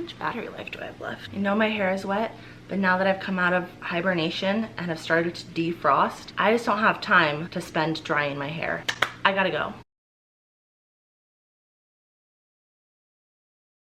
much battery life do I have left? I know my hair is wet, but now that I've come out of hibernation and have started to defrost, I just don't have time to spend drying my hair. I gotta go.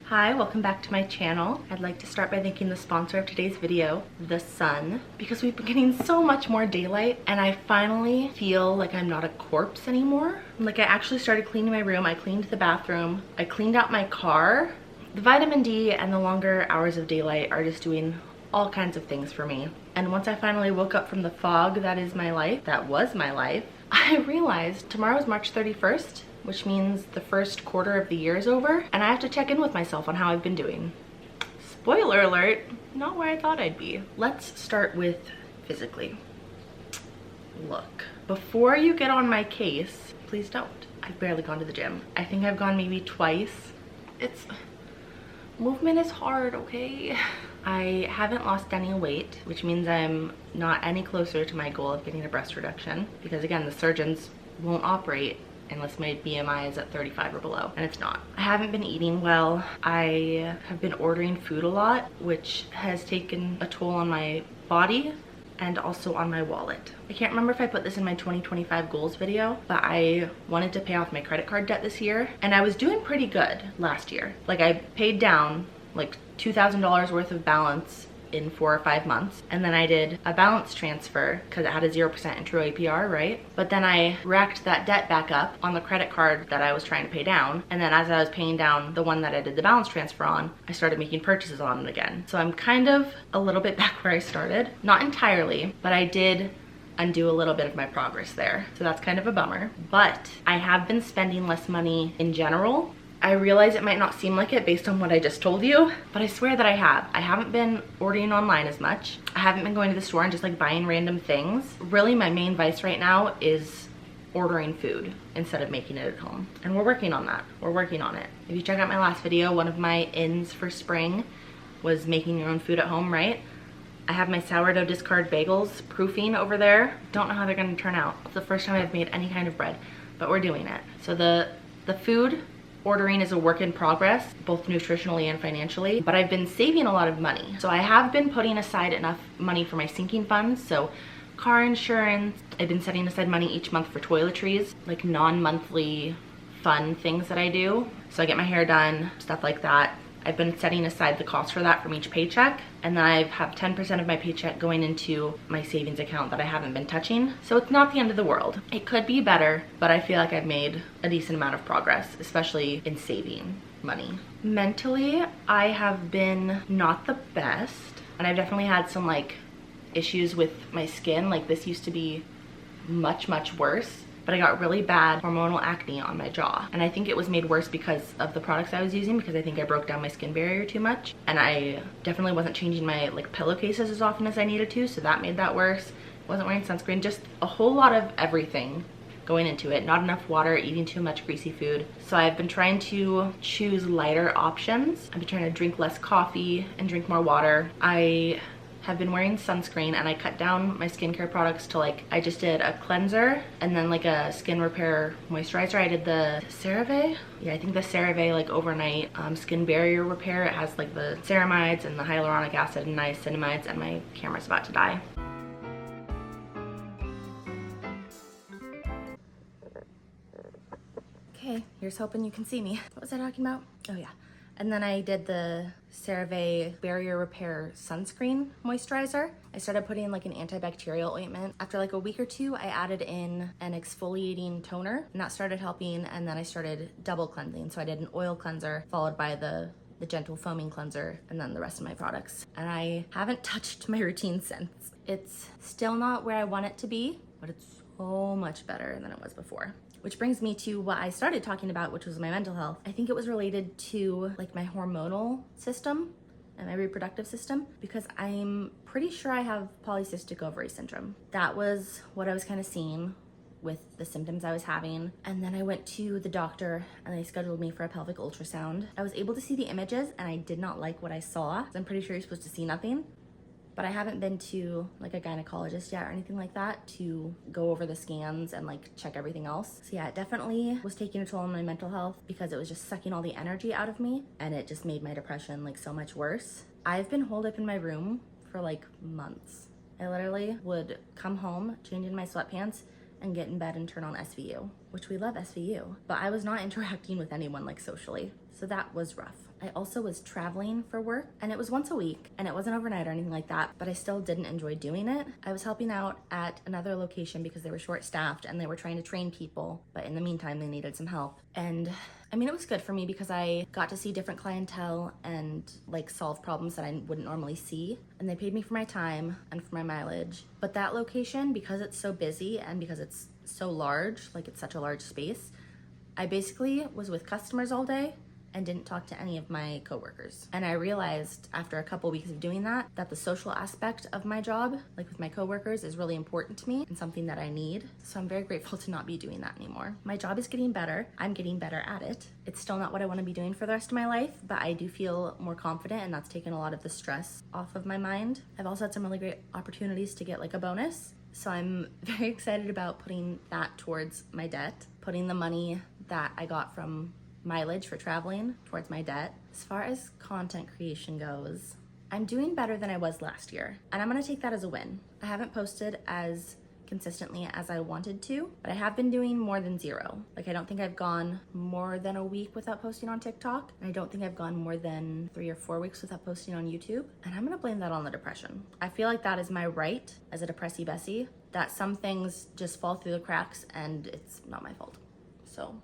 Hi, welcome back to my channel. I'd like to start by thanking the sponsor of today's video, the sun, because we've been getting so much more daylight and I finally feel like I'm not a corpse anymore. Like I actually started cleaning my room, I cleaned the bathroom, I cleaned out my car. The vitamin D and the longer hours of daylight are just doing all kinds of things for me. And once I finally woke up from the fog that is my life, that was my life, I realized tomorrow's March 31st, which means the first quarter of the year is over, and I have to check in with myself on how I've been doing. Spoiler alert, not where I thought I'd be. Let's start with physically. Look, before you get on my case, please don't. I've barely gone to the gym. I think I've gone maybe twice. Movement is hard, okay? I haven't lost any weight, which means I'm not any closer to my goal of getting a breast reduction, because again, the surgeons won't operate unless my BMI is at 35 or below, and it's not. I haven't been eating well. I have been ordering food a lot, which has taken a toll on my body and also on my wallet. I can't remember if I put this in my 2025 goals video, but I wanted to pay off my credit card debt this year, and I was doing pretty good last year. Like I paid down like $2,000 worth of balance in 4 or 5 months, and then I did a balance transfer because it had a 0% in true APR, right? But then I racked that debt back up on the credit card that I was trying to pay down, and then as I was paying down the one that I did the balance transfer on, I started making purchases on it again. So I'm kind of a little bit back where I started. Not entirely, but I did undo a little bit of my progress there. So that's kind of a bummer. But I have been spending less money in general. I realize it might not seem like it based on what I just told you, but I swear that I have. I haven't been ordering online as much. I haven't been going to the store and just like buying random things. Really, my main vice right now is ordering food instead of making it at home. And we're working on that. We're working on it. If you check out my last video, one of my ins for spring was making your own food at home, right? I have my sourdough discard bagels proofing over there. Don't know how they're gonna turn out. It's the first time I've made any kind of bread, but we're doing it. So the food ordering is a work in progress, both nutritionally and financially, but I've been saving a lot of money. So I have been putting aside enough money for my sinking funds, so car insurance. I've been setting aside money each month for toiletries, like non-monthly fun things that I do. So I get my hair done, stuff like that. I've been setting aside the cost for that from each paycheck, and then I have 10% of my paycheck going into my savings account that I haven't been touching. So it's not the end of the world. It could be better, but I feel like I've made a decent amount of progress, especially in saving money. Mentally, I have been not the best, and I've definitely had some like issues with my skin. Like this used to be much worse, but I got really bad hormonal acne on my jaw, and I think it was made worse because of the products I was using, because I think I broke down my skin barrier too much, and I definitely wasn't changing my like pillowcases as often as I needed to, so that made that worse. Wasn't wearing sunscreen, just a whole lot of everything going into it. Not enough water, eating too much greasy food. So I've been trying to choose lighter options. I've been trying to drink less coffee and drink more water. I have been wearing sunscreen, and I cut down my skincare products to like, I just did a cleanser and then like a skin repair moisturizer. I did the CeraVe. Yeah, I think the CeraVe like overnight skin barrier repair. It has like the ceramides and the hyaluronic acid and niacinamides, and my camera's about to die. Okay, here's hoping you can see me. What was I talking about? Oh yeah. And then I did the CeraVe Barrier Repair Sunscreen Moisturizer. I started putting like an antibacterial ointment. After like a week or two, I added in an exfoliating toner, and that started helping, and then I started double cleansing. So I did an oil cleanser followed by the gentle foaming cleanser, and then the rest of my products. And I haven't touched my routine since. It's still not where I want it to be, but it's so much better than it was before. Which brings me to what I started talking about, which was my mental health. I think it was related to like my hormonal system and my reproductive system, because I'm pretty sure I have polycystic ovary syndrome. That was what I was kind of seeing with the symptoms I was having. And then I went to the doctor and they scheduled me for a pelvic ultrasound. I was able to see the images and I did not like what I saw. I'm pretty sure you're supposed to see nothing. but I haven't been to like a gynecologist yet or anything like that to go over the scans and like check everything else. So yeah, it definitely was taking a toll on my mental health because it was just sucking all the energy out of me, and it just made my depression like so much worse. I've been holed up in my room for like months. I literally would come home, change in my sweatpants, and get in bed and turn on SVU, which we love SVU, but I was not interacting with anyone like socially. So that was rough. I also was traveling for work, and it was once a week, and it wasn't overnight or anything like that, but I still didn't enjoy doing it. I was helping out at another location because they were short-staffed and they were trying to train people, but in the meantime, they needed some help. And I mean, it was good for me because I got to see different clientele and like solve problems that I wouldn't normally see. And they paid me for my time and for my mileage. But that location, because it's so busy and because it's so large, like it's such a large space, I basically was with customers all day and didn't talk to any of my coworkers. And I realized after a couple weeks of doing that, that the social aspect of my job, like with my coworkers, is really important to me and something that I need. So I'm very grateful to not be doing that anymore. My job is getting better. I'm getting better at it. It's still not what I want to be doing for the rest of my life, but I do feel more confident, and that's taken a lot of the stress off of my mind. I've also had some really great opportunities to get like a bonus. So I'm very excited about putting that towards my debt, putting the money that I got from mileage for traveling towards my debt. As far as content creation goes, I'm doing better than I was last year, and I'm gonna take that as a win. I haven't posted as consistently as I wanted to, but I have been doing more than 0. Like, I don't think I've gone more than a week without posting on TikTok, and I don't think I've gone more than 3 or 4 weeks without posting on YouTube, and I'm gonna blame that on the depression. I feel like that is my right as a depressy Bessie, that some things just fall through the cracks and it's not my fault. So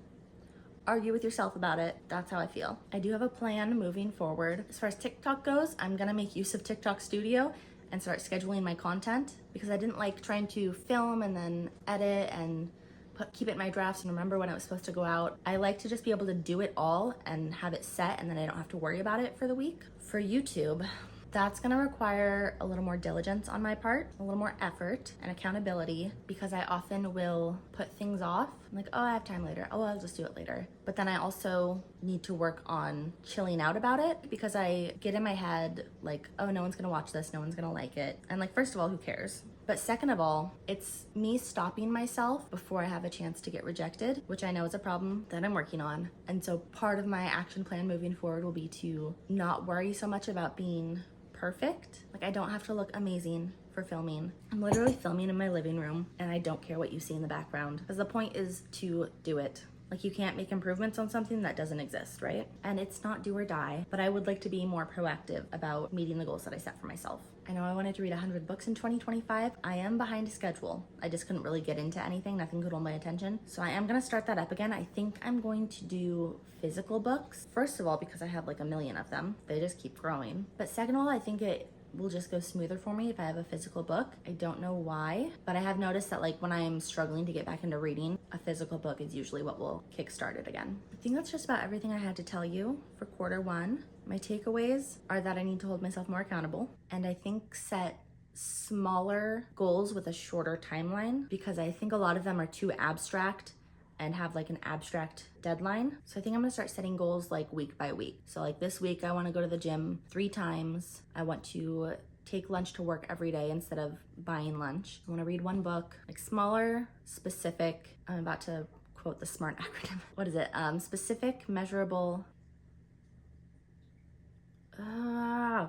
argue with yourself about it. That's how I feel. I do have a plan moving forward. As far as TikTok goes, I'm gonna make use of TikTok Studio and start scheduling my content, because I didn't like trying to film and then edit and keep it in my drafts and remember when it was supposed to go out. I like to just be able to do it all and have it set, and then I don't have to worry about it for the week. For YouTube, that's gonna require a little more diligence on my part, a little more effort and accountability, because I often will put things off. I'm like, oh, I have time later. Oh, I'll just do it later. But then I also need to work on chilling out about it, because I get in my head like, oh, no one's gonna watch this, no one's gonna like it. And like, first of all, who cares? But second of all, it's me stopping myself before I have a chance to get rejected, which I know is a problem that I'm working on. And so part of my action plan moving forward will be to not worry so much about being perfect. Like, I don't have to look amazing for filming. I'm literally filming in my living room, and I don't care what you see in the background, because the point is to do it. Like, you can't make improvements on something that doesn't exist, right? And it's not do or die, but I would like to be more proactive about meeting the goals that I set for myself. I know I wanted to read 100 books in 2025. I am behind schedule. I just couldn't really get into anything. Nothing could hold my attention. So I am gonna start that up again. I think I'm going to do physical books. First of all, because I have like a million of them. They just keep growing. But second of all, I think it will just go smoother for me if I have a physical book. I don't know why, but I have noticed that like when I'm struggling to get back into reading, a physical book is usually what will kickstart it again. I think that's just about everything I had to tell you for quarter 1. My takeaways are that I need to hold myself more accountable, and I think set smaller goals with a shorter timeline, because I think a lot of them are too abstract and have like an abstract deadline. So I think I'm gonna start setting goals like week by week. So like this week, I wanna go to the gym 3 times. I want to take lunch to work every day instead of buying lunch. I wanna read 1 book, like smaller, specific. I'm about to quote the SMART acronym. What is it? Specific, measurable.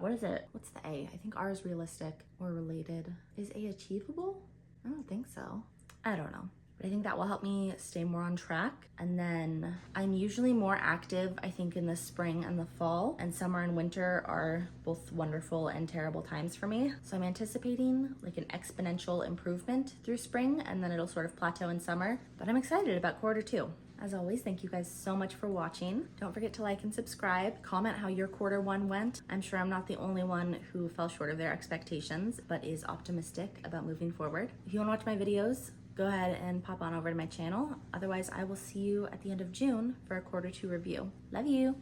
What is it? What's the A? I think R is realistic or related. Is A achievable? I don't think so. I don't know. But I think that will help me stay more on track. And then I'm usually more active, I think, in the spring and the fall, and summer and winter are both wonderful and terrible times for me. So I'm anticipating like an exponential improvement through spring, and then it'll sort of plateau in summer. But I'm excited about quarter 2. As always, thank you guys so much for watching. Don't forget to like and subscribe. Comment how your quarter 1 went. I'm sure I'm not the only one who fell short of their expectations, but is optimistic about moving forward. If you wanna watch my videos, go ahead and pop on over to my channel. Otherwise, I will see you at the end of June for a quarter 2 review. Love you.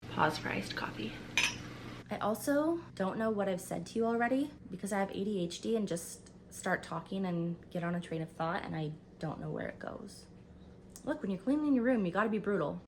Pause for iced coffee. I also don't know what I've said to you already, because I have ADHD and just start talking and get on a train of thought, and I don't know where it goes. Look, when you're cleaning your room, you gotta be brutal.